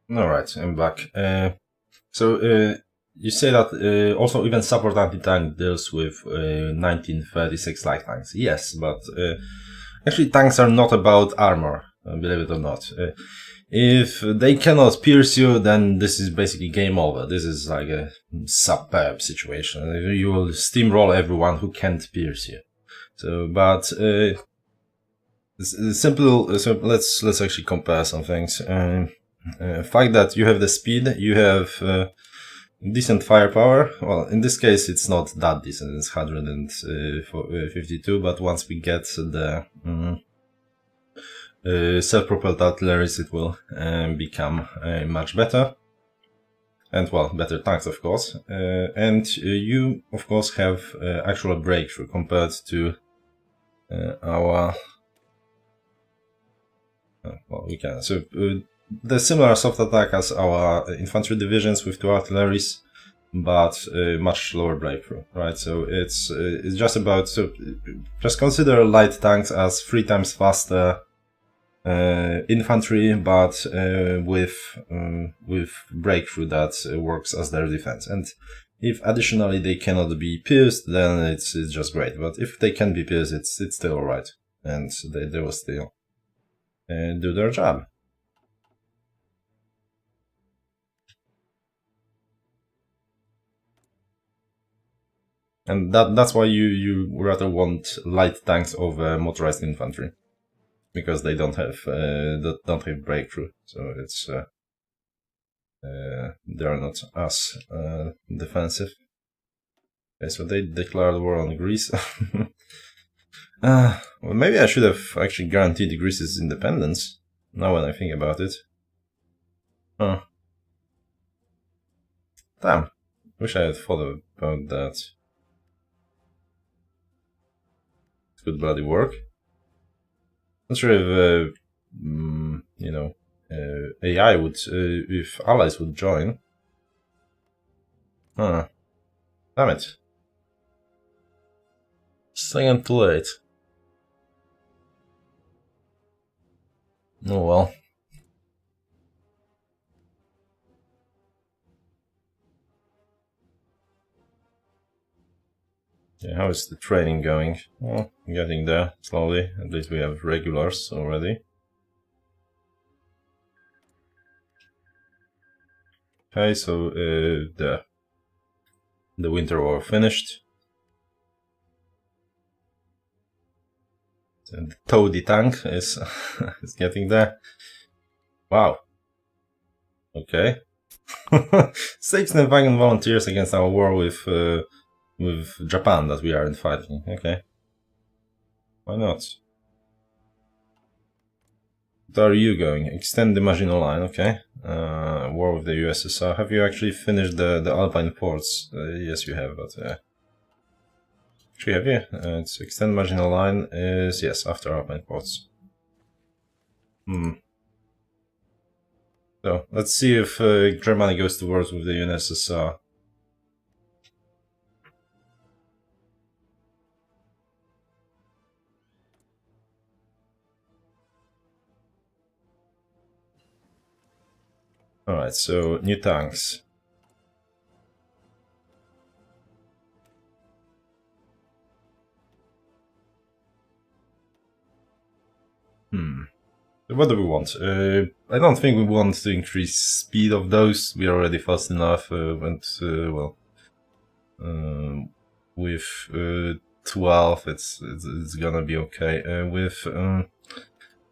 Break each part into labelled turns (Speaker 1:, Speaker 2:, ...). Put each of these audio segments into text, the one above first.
Speaker 1: Alright, I'm back. You say that also even support anti-tank deals with 1936 light tanks. Yes, but actually tanks are not about armor, believe it or not. If they cannot pierce you, then this is basically game over. This is like a superb situation. You will steamroll everyone who can't pierce you. So, but simple. So let's actually compare some things. Fact that you have the speed, you have decent firepower. Well, in this case, it's not that decent. It's 152. But once we get the self-propelled artilleries, it will become much better. And well, better tanks, of course. And you, of course, have actual breakthrough compared to our. Well, we can. So the similar soft attack as our infantry divisions with 2 artilleries, but much lower breakthrough, right? So it's just about, so just consider light tanks as 3 times faster infantry, but with breakthrough that works as their defense. And if additionally they cannot be pierced, then it's just great. But if they can be pierced, it's still alright, and they will still do their job. And that's why you rather want light tanks over motorized infantry, because they don't have breakthrough. So it's they are not as defensive. Okay, so they declared war on Greece. Well, maybe I should have actually guaranteed Greece's independence. Now when I think about it. Huh. Damn. Wish I had thought about that. It could bloody work. Not sure if, you know, AI would, if allies would join. Huh. Damn it. Second too late. Oh well. Yeah, how is the training going? Well, getting there slowly. At least we have regulars already. Okay, so the winter war finished. And the Toady tank is is getting there. Wow. Okay. 6 Nevagan volunteers against our war with Japan that we aren't fighting. Okay. Why not? What are you going? Extend the Maginot Line, okay. War with the USSR. Have you actually finished the Alpine ports? Yes, you have, but actually, have you? It's extend Maginot Line is, yes, after Alpine ports. So, let's see if Germany goes to war with the USSR. Alright, so new tanks. What do we want? I don't think we want to increase speed of those. We are already fast enough, well, with 12, it's gonna be okay. With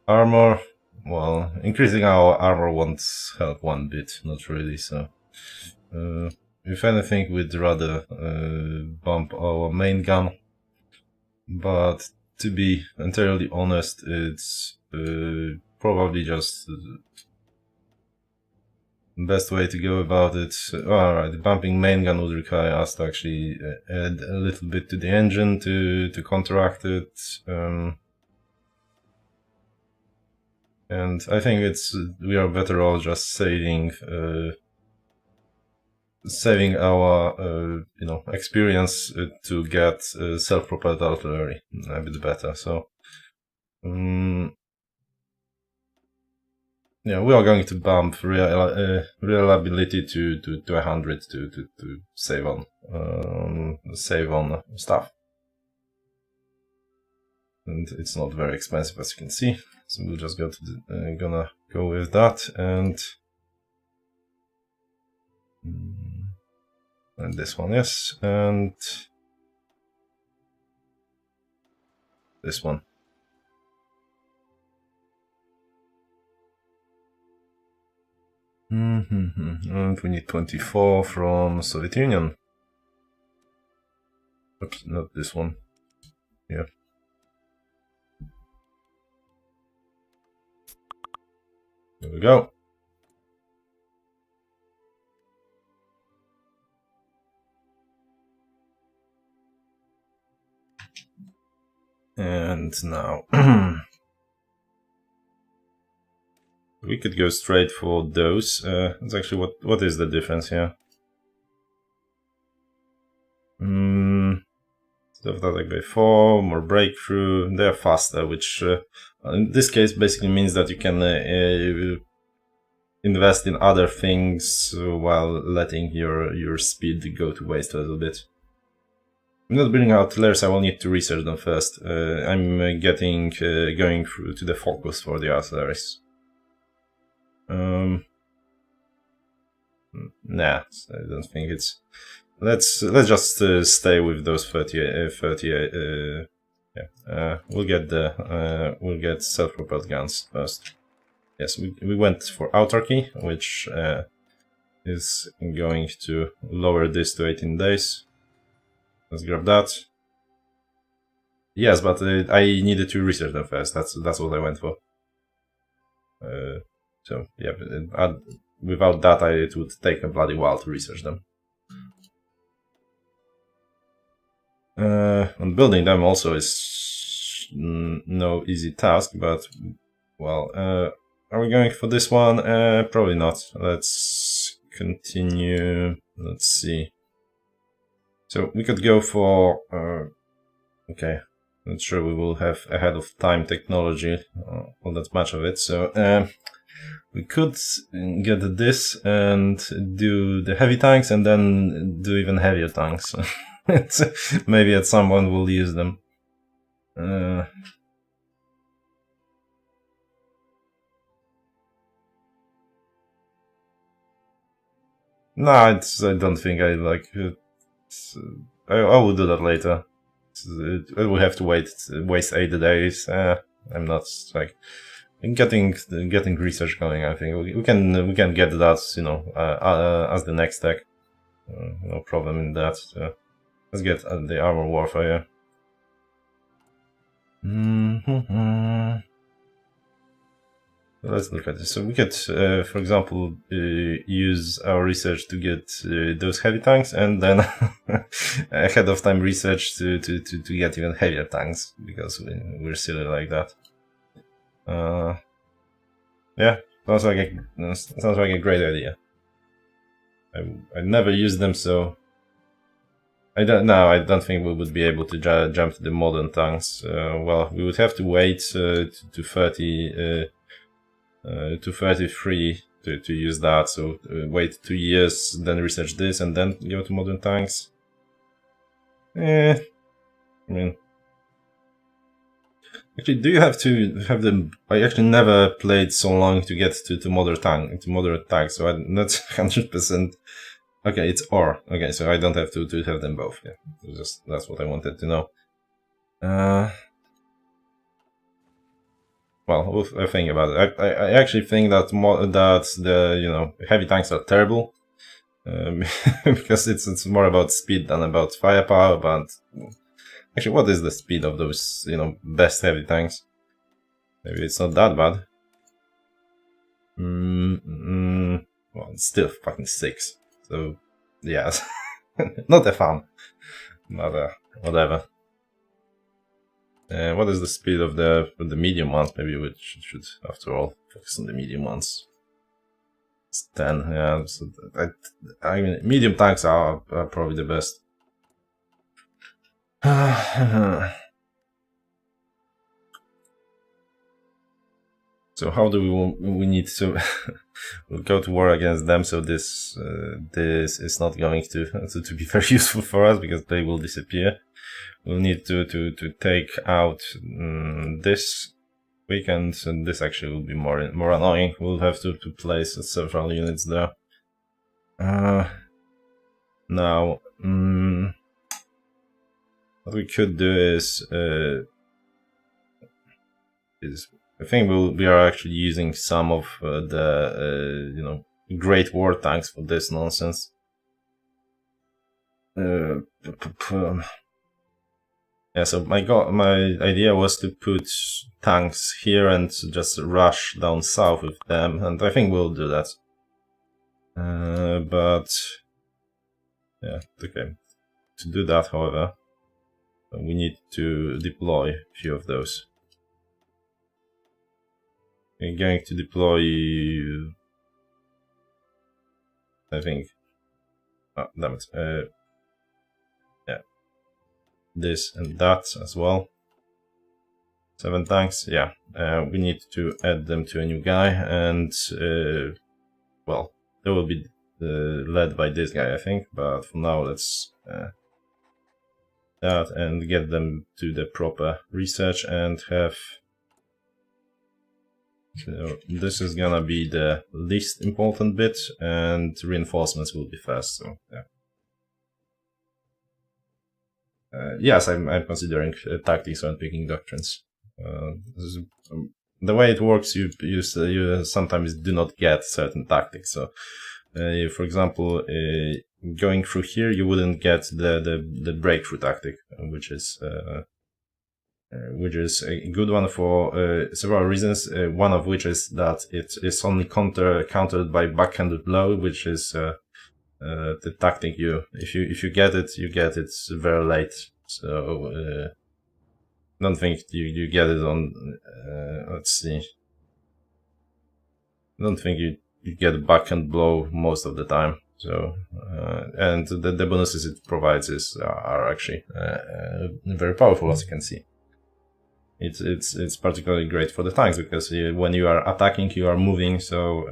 Speaker 1: armor, well, increasing our armor won't help one bit, not really. So, if anything, we'd rather bump our main gun. But to be entirely honest, it's probably just best way to go about it. Alright, bumping main gun would require us to actually add a little bit to the engine to counteract it. And I think we are better off just saving our experience to get self-propelled artillery a bit better. So yeah, we are going to bump reliability to 100 to save on stuff. And it's not very expensive, as you can see. So we'll just go to the, gonna go with that and this one, yes, and this one. And we need 24 from Soviet Union. Oops, not this one. Yeah. There we go. And now we could go straight for those. It's actually what is the difference here? Stuff that like by 4, more breakthrough. They're faster, which in this case basically means that you can invest in other things while letting your speed go to waste a little bit. I'm not building artillery, so I will need to research them first. I'm going through to the focus for the artilleries. Nah, I don't think it's. Let's just stay with those 38. Yeah, we'll get self-propelled guns first. Yes, we went for autarky, which is going to lower this to 18 days. Let's grab that. Yes, but I needed to research them first. That's what I went for. So yeah, without that, it would take a bloody while to research them. And building them also is no easy task, but well, are we going for this one? Probably not. Let's continue. Let's see. So we could go for okay. Not sure we will have ahead of time technology, all that much of it. So we could get this and do the heavy tanks, and then do even heavier tanks. Maybe at some point we'll use them. No, I don't think I like it. I will do that later. I will have to waste 8 days. I'm not like getting research going. I think we can get that, you know, as the next tech. No problem in that. Let's get the armor warfare. Let's look at this. So we could, for example, use our research to get those heavy tanks, and then ahead of time research to get even heavier tanks, because we're silly like that. Yeah, sounds like a great idea. I never used them, so I don't think we would be able to jump to the modern tanks. Well, we would have to wait to 33 to use that. So wait 2 years, then research this, and then go to modern tanks. I mean, actually, do you have to have them? I actually never played so long to get to modern tanks, so I'm not 100%. Okay, it's or. Okay, so I don't have to have them both. Yeah, that's what I wanted to know. Well, we'll think about it. I actually think that the heavy tanks are terrible, because it's more about speed than about firepower. But actually, what is the speed of those best heavy tanks? Maybe it's not that bad. Well, it's still fucking 6. So yeah, not a fan, but whatever. What is the speed of the medium ones? Maybe we should after all focus on the medium ones. It's 10. Yeah, so I mean, medium tanks are probably the best. So how do we need to we'll go to war against them? So this is not going to be very useful for us because they will disappear. We'll need to take out this weekend, and this actually will be more annoying. We'll have to place several units there. Now, what we could do is I think we are actually using some of the you know, great war tanks for this nonsense. Yeah, so my idea was to put tanks here and just rush down south with them, and I think we'll do that. But yeah, okay. To do that, however, we need to deploy a few of those. We're going to deploy, I think, oh, damn it, yeah, this and that as well. 7 tanks, yeah, we need to add them to a new guy, and, well, they will be led by this guy, I think, but for now let's that and get them to the proper research and have. So this is gonna be the least important bit, and reinforcements will be first. So yeah. Yes, I'm considering tactics when picking doctrines. The way it works, you sometimes do not get certain tactics. So, for example, going through here, you wouldn't get the breakthrough tactic, which is a good one for several reasons. One of which is that it is only countered by backhanded blow, which is the tactic if you get it very late. So don't think you get it on. Let's see. I don't think you get a backhand blow most of the time. So and the bonuses it provides are actually very powerful, as you can see. It's particularly great for the tanks because when you are attacking, you are moving, so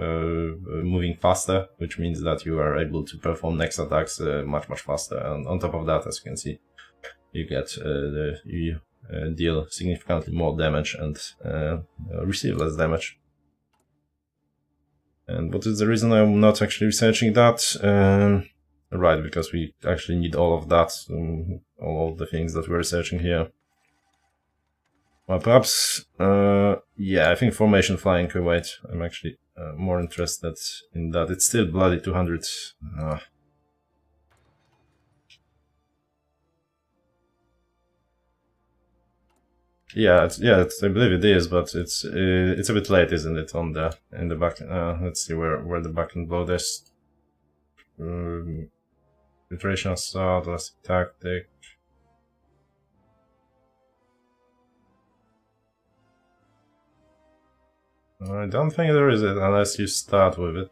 Speaker 1: moving faster, which means that you are able to perform next attacks much faster. And on top of that, as you can see, you get you deal significantly more damage and receive less damage. And what is the reason I'm not actually researching that? Right, because we actually need all of that, all of the things that we're researching here. Well, perhaps, yeah, I think formation flying. Wait, I'm actually more interested in that. It's still bloody 200. Yeah, I believe it is, but it's a bit late, isn't it? On the in the back. Let's see where the backend blow is. Filtration assault, elastic tactic. I don't think there is it unless you start with it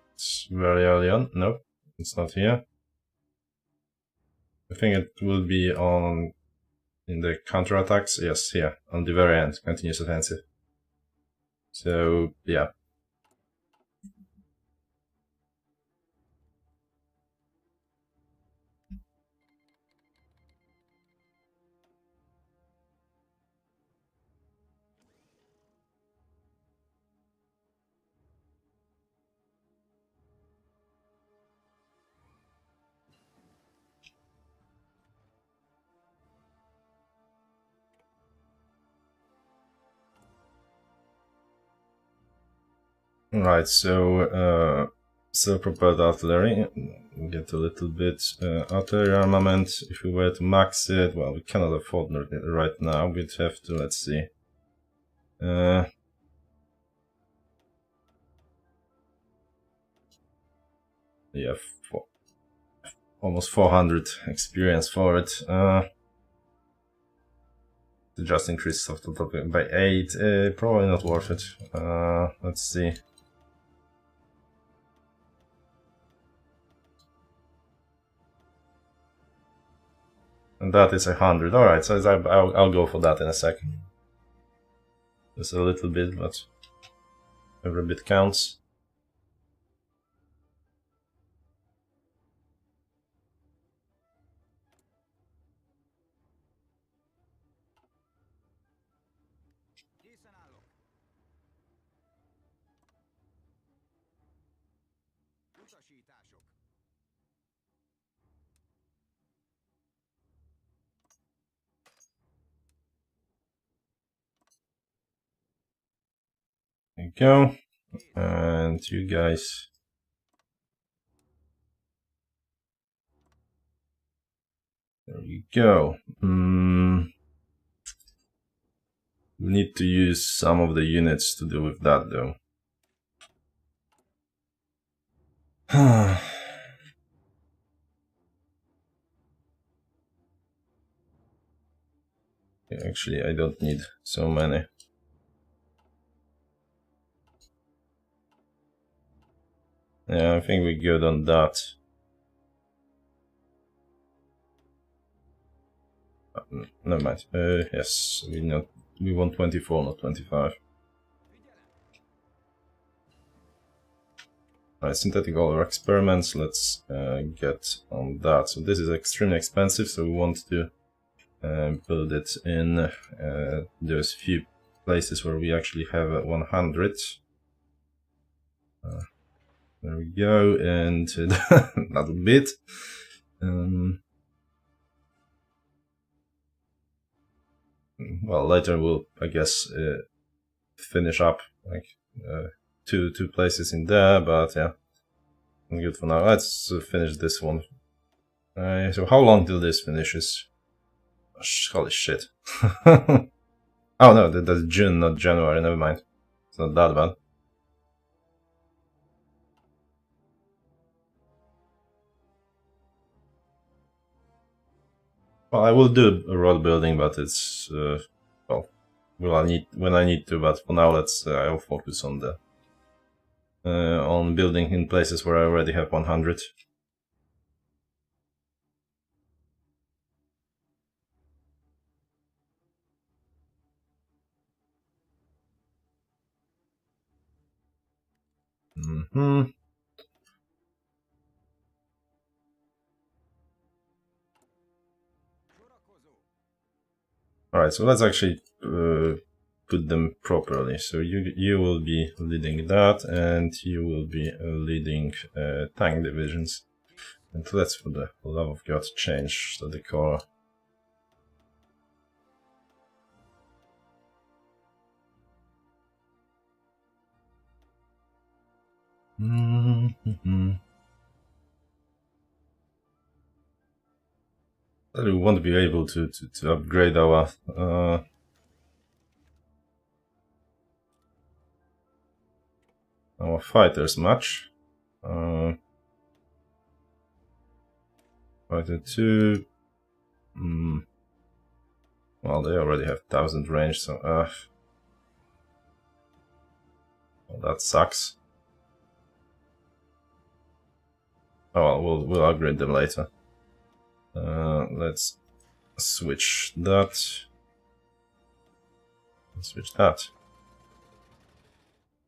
Speaker 1: very early on. Nope, it's not here. I think it will be on in the counterattacks. Yes, here on the very end, continuous offensive. So yeah. Right, so self-propelled artillery, get a little bit artillery armament. If we were to max it, well, we cannot afford it right now. We'd have to, let's see. Yeah, almost 400 experience for it. To just increase soft total by 8, probably not worth it. Let's see. And that is 100. Alright, so I'll go for that in a second. Just a little bit, but Every bit counts. There you go. And you guys. There you go. We need to use some of the units to deal with that though. Actually, I don't need so many. Yeah, I think we're good on that. Never mind. Yes, we want 24, not 25. Alright, synthetic oil experiments, let's get on that. So this is extremely expensive, so we want to build it in those few places where we actually have 100. There we go, and another bit. Well, later we'll, I guess, finish up like two places in there, but yeah, I'm good for now. Let's finish this one. So how long till this finishes? Oh, holy shit. Oh no, that's June, not January, never mind. It's not that bad. Well, I will do a road building, but it's well, I need when I need to. But for now, I'll focus on the on building in places where I already have 100. Alright, so let's actually put them properly. So you will be leading that, and you will be leading tank divisions. And let's, for the love of God, change the decor. We won't be able to upgrade our fighters much. Fighter 2. Well, they already have 1000 range, so well, that sucks. Oh well, we'll upgrade them later. Let's switch that. Switch that.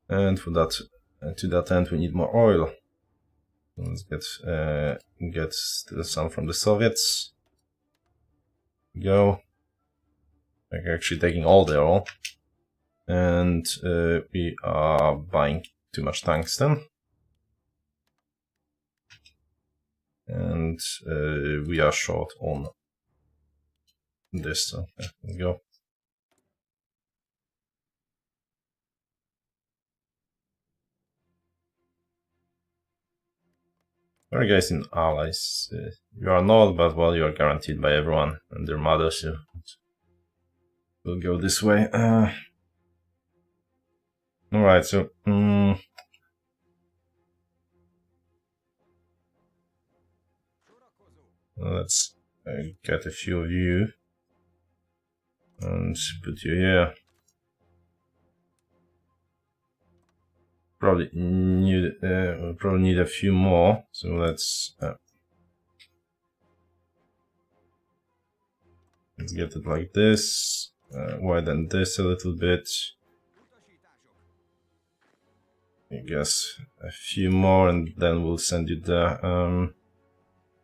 Speaker 1: And for that, to that end, we need more oil. Let's get some from the Soviets. Go. We're actually taking all their oil, and we are buying too much tungsten, and we are short on this. So there we go. Alright guys, in allies, you are not, but well, you are guaranteed by everyone and their mothers, so we'll go this way. Alright, so let's get a few of you and put you here. Probably need a few more, so let's get it like this. Widen this a little bit. I guess a few more, and then we'll send you there.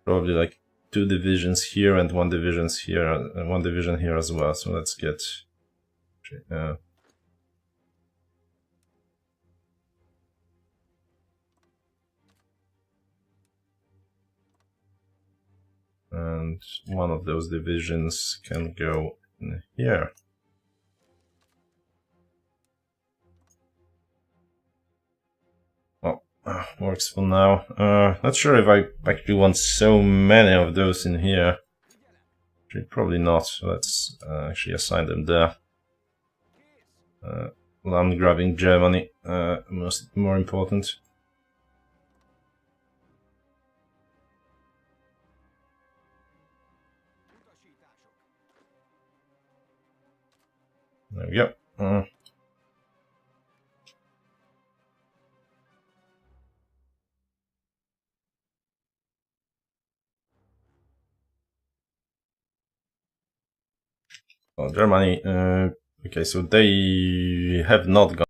Speaker 1: Probably like 2 divisions here and 1 division here as well. So let's get. And one of those divisions can go in here. Well, works for now. Not sure if I actually want so many of those in here. Probably not. Let's actually assign them there. Land grabbing Germany, more important. There we go. Well, Germany. Okay, so they have not gone